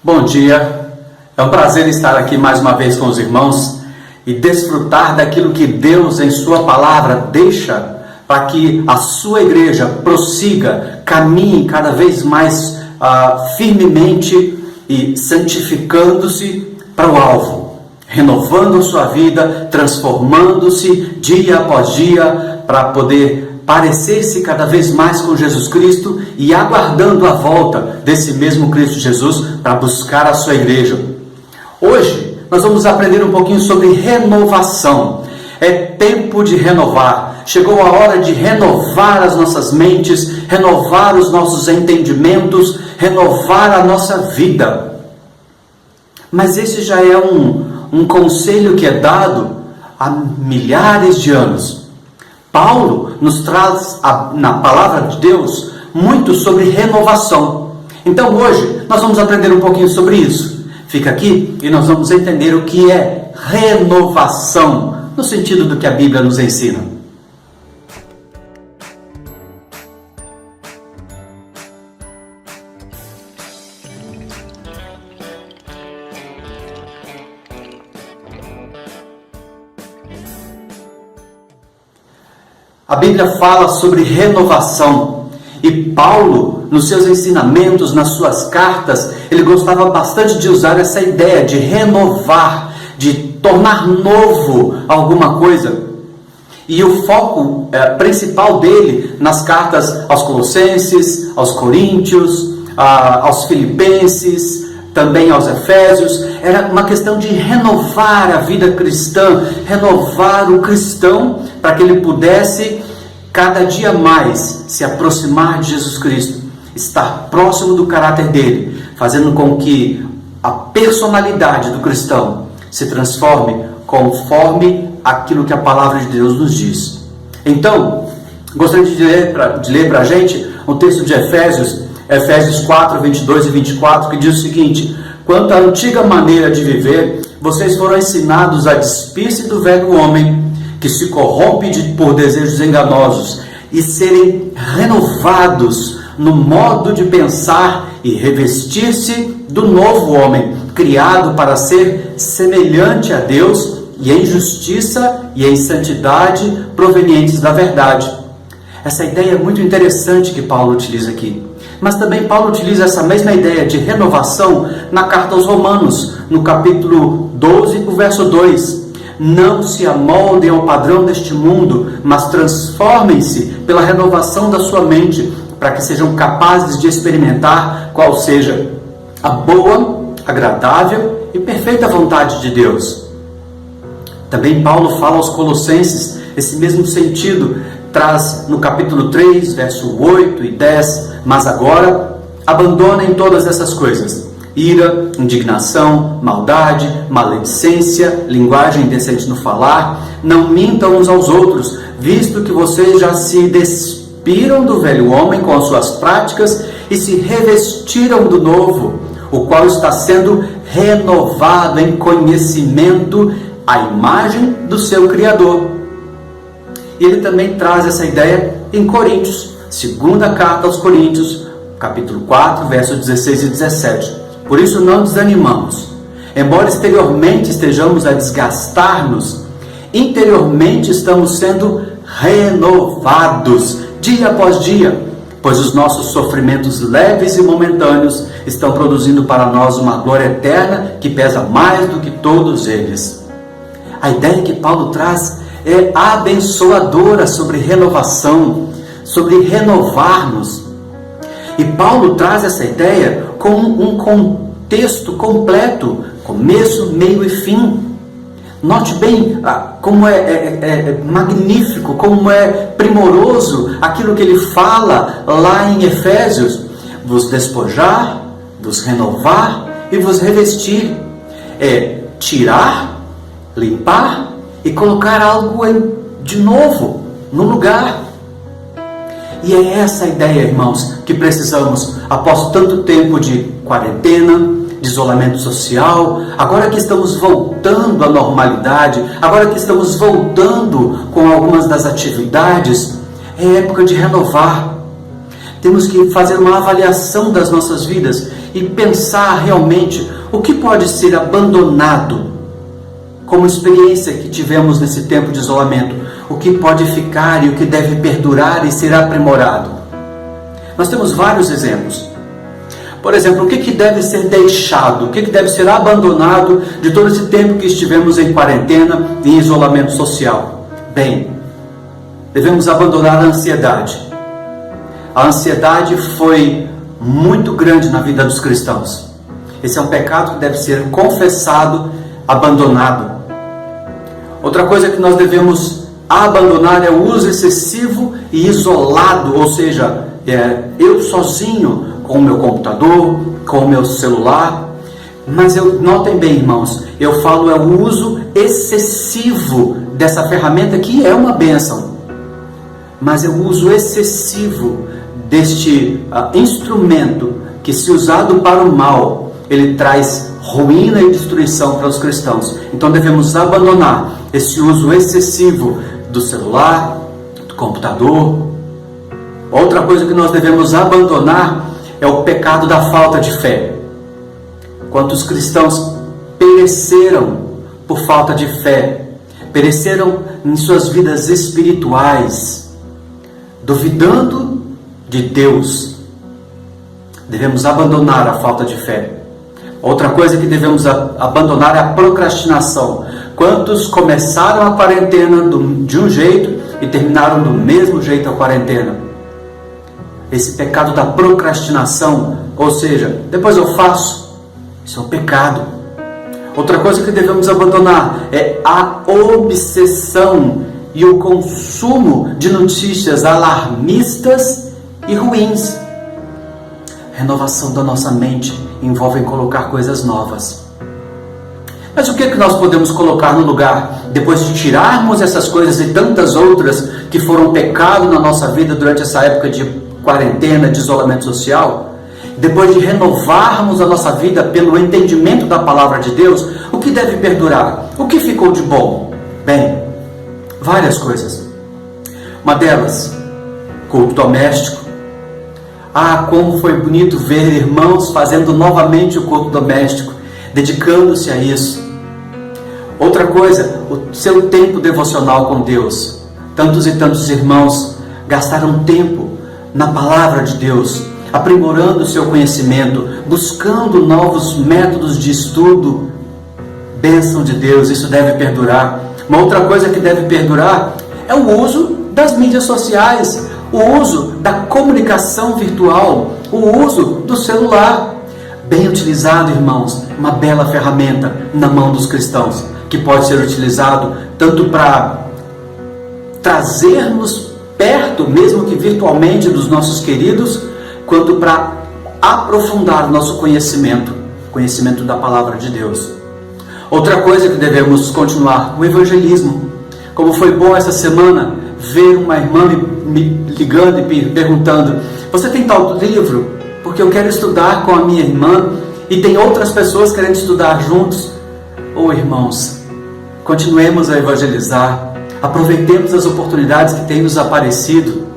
Bom dia, é um prazer estar aqui mais uma vez com os irmãos e desfrutar daquilo que Deus em sua palavra deixa para que a sua igreja prossiga, caminhe cada vez mais firmemente e santificando-se para o alvo, renovando a sua vida, transformando-se dia após dia para poder parecer-se cada vez mais com Jesus Cristo e aguardando a volta desse mesmo Cristo Jesus para buscar a sua igreja. Hoje nós vamos aprender um pouquinho sobre renovação. É tempo de renovar. Chegou a hora de renovar as nossas mentes, renovar os nossos entendimentos, renovar a nossa vida. Mas esse já é um conselho que é dado há milhares de anos. Paulo nos traz na palavra de Deus muito sobre renovação. Então hoje nós vamos aprender um pouquinho sobre isso. Fica aqui e nós vamos entender o que é renovação, no sentido do que a Bíblia nos ensina. A Bíblia fala sobre renovação e Paulo, nos seus ensinamentos, nas suas cartas, ele gostava bastante de usar essa ideia de renovar, de tornar novo alguma coisa. E o foco principal dele nas cartas aos Colossenses, aos Coríntios, aos Filipenses, também aos Efésios, era uma questão de renovar a vida cristã, renovar o cristão para que ele pudesse cada dia mais se aproximar de Jesus Cristo, estar próximo do caráter dele, fazendo com que a personalidade do cristão se transforme conforme aquilo que a palavra de Deus nos diz. Então, gostaria de ler para a gente um texto de Efésios 4, 22 e 24, que diz o seguinte: quanto à antiga maneira de viver, vocês foram ensinados a despir-se do velho homem, que se corrompe por desejos enganosos, e serem renovados no modo de pensar e revestir-se do novo homem, criado para ser semelhante a Deus e em justiça e em santidade provenientes da verdade. Essa ideia é muito interessante que Paulo utiliza aqui. Mas também Paulo utiliza essa mesma ideia de renovação na carta aos Romanos, no capítulo 12, o verso 2. Não se amoldem ao padrão deste mundo, mas transformem-se pela renovação da sua mente, para que sejam capazes de experimentar qual seja a boa, agradável e perfeita vontade de Deus. Também Paulo fala aos Colossenses, esse mesmo sentido, traz no capítulo 3, verso 8 e 10, mas agora abandonem todas essas coisas: ira, indignação, maldade, maledicência, linguagem indecente no falar. Não mintam uns aos outros, visto que vocês já se despiram do velho homem com as suas práticas e se revestiram do novo, o qual está sendo renovado em conhecimento à imagem do seu Criador. E ele também traz essa ideia em Coríntios, segunda carta aos Coríntios, capítulo 4, versos 16 e 17. Por isso não desanimamos. Embora exteriormente estejamos a desgastar-nos, interiormente estamos sendo renovados dia após dia, pois os nossos sofrimentos leves e momentâneos estão produzindo para nós uma glória eterna que pesa mais do que todos eles. A ideia que Paulo traz é abençoadora sobre renovação, sobre renovar-nos. E Paulo traz essa ideia com um contexto completo, começo, meio e fim. Note bem como é magnífico, como é primoroso aquilo que ele fala lá em Efésios: vos despojar, vos renovar e vos revestir. É tirar, limpar e colocar algo de novo no lugar. E é essa a ideia, irmãos, que precisamos após tanto tempo de quarentena, de isolamento social, agora que estamos voltando à normalidade, agora que estamos voltando com algumas das atividades, é época de renovar. Temos que fazer uma avaliação das nossas vidas e pensar realmente o que pode ser abandonado como experiência que tivemos nesse tempo de isolamento, o que pode ficar e o que deve perdurar e ser aprimorado. Nós temos vários exemplos. Por exemplo, o que deve ser deixado, o que deve ser abandonado de todo esse tempo que estivemos em quarentena e em isolamento social? Bem, devemos abandonar a ansiedade. A ansiedade foi muito grande na vida dos cristãos. Esse é um pecado que deve ser confessado, abandonado. Outra coisa que nós devemos abandonar é o uso excessivo e isolado, ou seja, eu sozinho com o meu computador, com o meu celular. Mas notem bem, irmãos, eu falo o uso excessivo dessa ferramenta, que é uma bênção, mas é o uso excessivo deste instrumento que, se usado para o mal, ele traz ruína e destruição para os cristãos. Então devemos abandonar esse uso excessivo do celular, do computador. Outra coisa que nós devemos abandonar é o pecado da falta de fé. Quantos cristãos pereceram por falta de fé, pereceram em suas vidas espirituais, duvidando de Deus. Devemos abandonar a falta de fé. Outra coisa que devemos abandonar é a procrastinação. Quantos começaram a quarentena de um jeito e terminaram do mesmo jeito a quarentena? Esse pecado da procrastinação, ou seja, depois eu faço, isso é um pecado. Outra coisa que devemos abandonar é a obsessão e o consumo de notícias alarmistas e ruins. Renovação da nossa mente envolve colocar coisas novas. Mas o que nós podemos colocar no lugar, depois de tirarmos essas coisas e tantas outras que foram pecado na nossa vida durante essa época de quarentena, de isolamento social? Depois de renovarmos a nossa vida pelo entendimento da palavra de Deus, o que deve perdurar? O que ficou de bom? Bem, várias coisas. Uma delas, culto doméstico. Como foi bonito ver irmãos fazendo novamente o culto doméstico, dedicando-se a isso. Outra coisa, o seu tempo devocional com Deus. Tantos e tantos irmãos gastaram tempo na palavra de Deus, aprimorando o seu conhecimento, buscando novos métodos de estudo. Bênção de Deus, isso deve perdurar. Uma outra coisa que deve perdurar é o uso das mídias sociais, o uso da comunicação virtual, o uso do celular. Bem utilizado, irmãos, uma bela ferramenta na mão dos cristãos, que pode ser utilizado tanto para trazermos perto, mesmo que virtualmente, dos nossos queridos, quanto para aprofundar o nosso conhecimento da palavra de Deus. Outra coisa que devemos continuar, o evangelismo. Como foi bom essa semana ver uma irmã me ligando e perguntando: você tem tal livro? Porque eu quero estudar com a minha irmã e tem outras pessoas querendo estudar juntos. Irmãos, continuemos a evangelizar, aproveitemos as oportunidades que têm nos aparecido.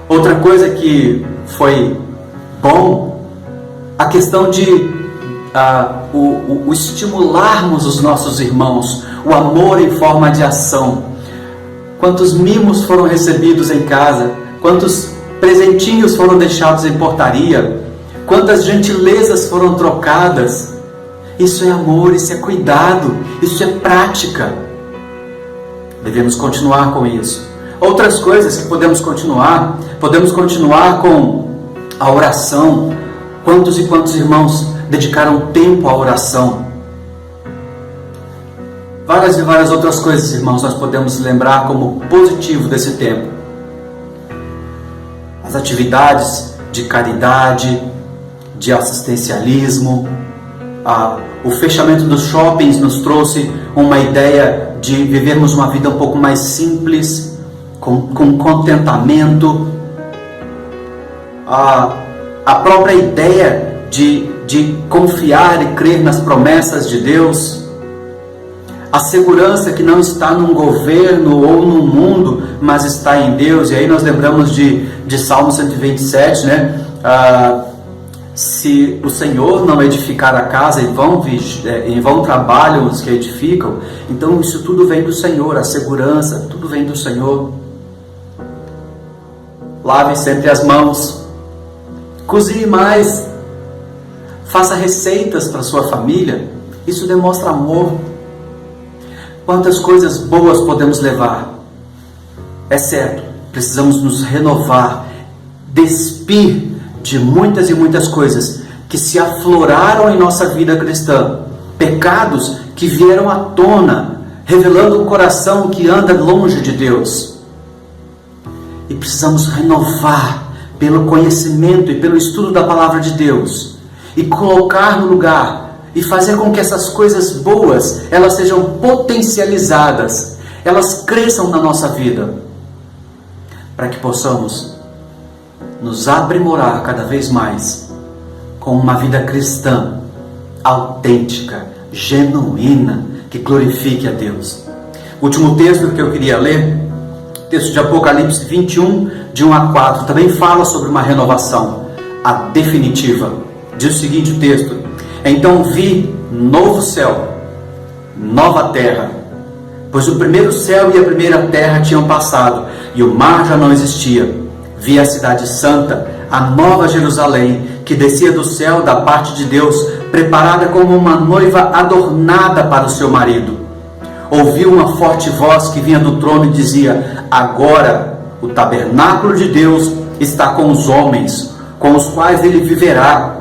Outra coisa que foi bom, a questão de o estimularmos os nossos irmãos, o amor em forma de ação. Quantos mimos foram recebidos em casa, quantos presentinhos foram deixados em portaria, quantas gentilezas foram trocadas. Isso é amor, isso é cuidado, isso é prática. Devemos continuar com isso. Outras coisas que podemos continuar com a oração. Quantos e quantos irmãos dedicaram tempo à oração? Várias e várias outras coisas, irmãos, nós podemos lembrar como positivo desse tempo. As atividades de caridade, de assistencialismo, o fechamento dos shoppings nos trouxe uma ideia de vivermos uma vida um pouco mais simples, com contentamento. A própria ideia de confiar e crer nas promessas de Deus. A segurança que não está num governo ou num mundo, mas está em Deus. E aí nós lembramos de Salmo 127, né? Se o Senhor não edificar a casa, em vão trabalham os que edificam. Então isso tudo vem do Senhor, a segurança, tudo vem do Senhor. Lave sempre as mãos, cozinhe mais, faça receitas para sua família. Isso demonstra amor. Quantas coisas boas podemos levar? É certo, precisamos nos renovar, despir de muitas e muitas coisas que se afloraram em nossa vida cristã, pecados que vieram à tona, revelando um coração que anda longe de Deus. E precisamos renovar pelo conhecimento e pelo estudo da palavra de Deus, e colocar no lugar, e fazer com que essas coisas boas, elas sejam potencializadas, elas cresçam na nossa vida, para que possamos nos aprimorar cada vez mais com uma vida cristã autêntica, genuína, que glorifique a Deus. O último texto que eu queria ler, texto de Apocalipse 21, de 1 a 4, também fala sobre uma renovação, a definitiva. Diz o seguinte o texto: então vi novo céu, nova terra, pois o primeiro céu e a primeira terra tinham passado, e o mar já não existia. Vi a cidade santa, a nova Jerusalém, que descia do céu da parte de Deus, preparada como uma noiva adornada para o seu marido. Ouvi uma forte voz que vinha do trono e dizia: agora o tabernáculo de Deus está com os homens, com os quais ele viverá.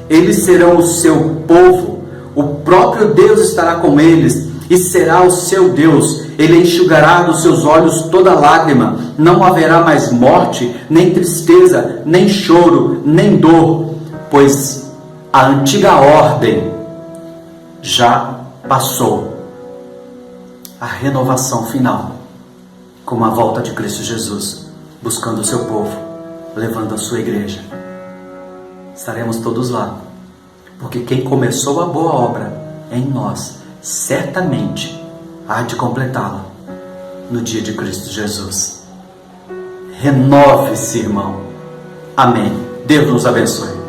Eles serão o seu povo, o próprio Deus estará com eles e será o seu Deus. Ele enxugará dos seus olhos toda lágrima. Não haverá mais morte, nem tristeza, nem choro, nem dor, pois a antiga ordem já passou. A renovação final, como a volta de Cristo Jesus, buscando o seu povo, levando a sua igreja. Estaremos todos lá, porque quem começou a boa obra em nós, certamente há de completá-la no dia de Cristo Jesus. Renove-se, irmão. Amém. Deus nos abençoe.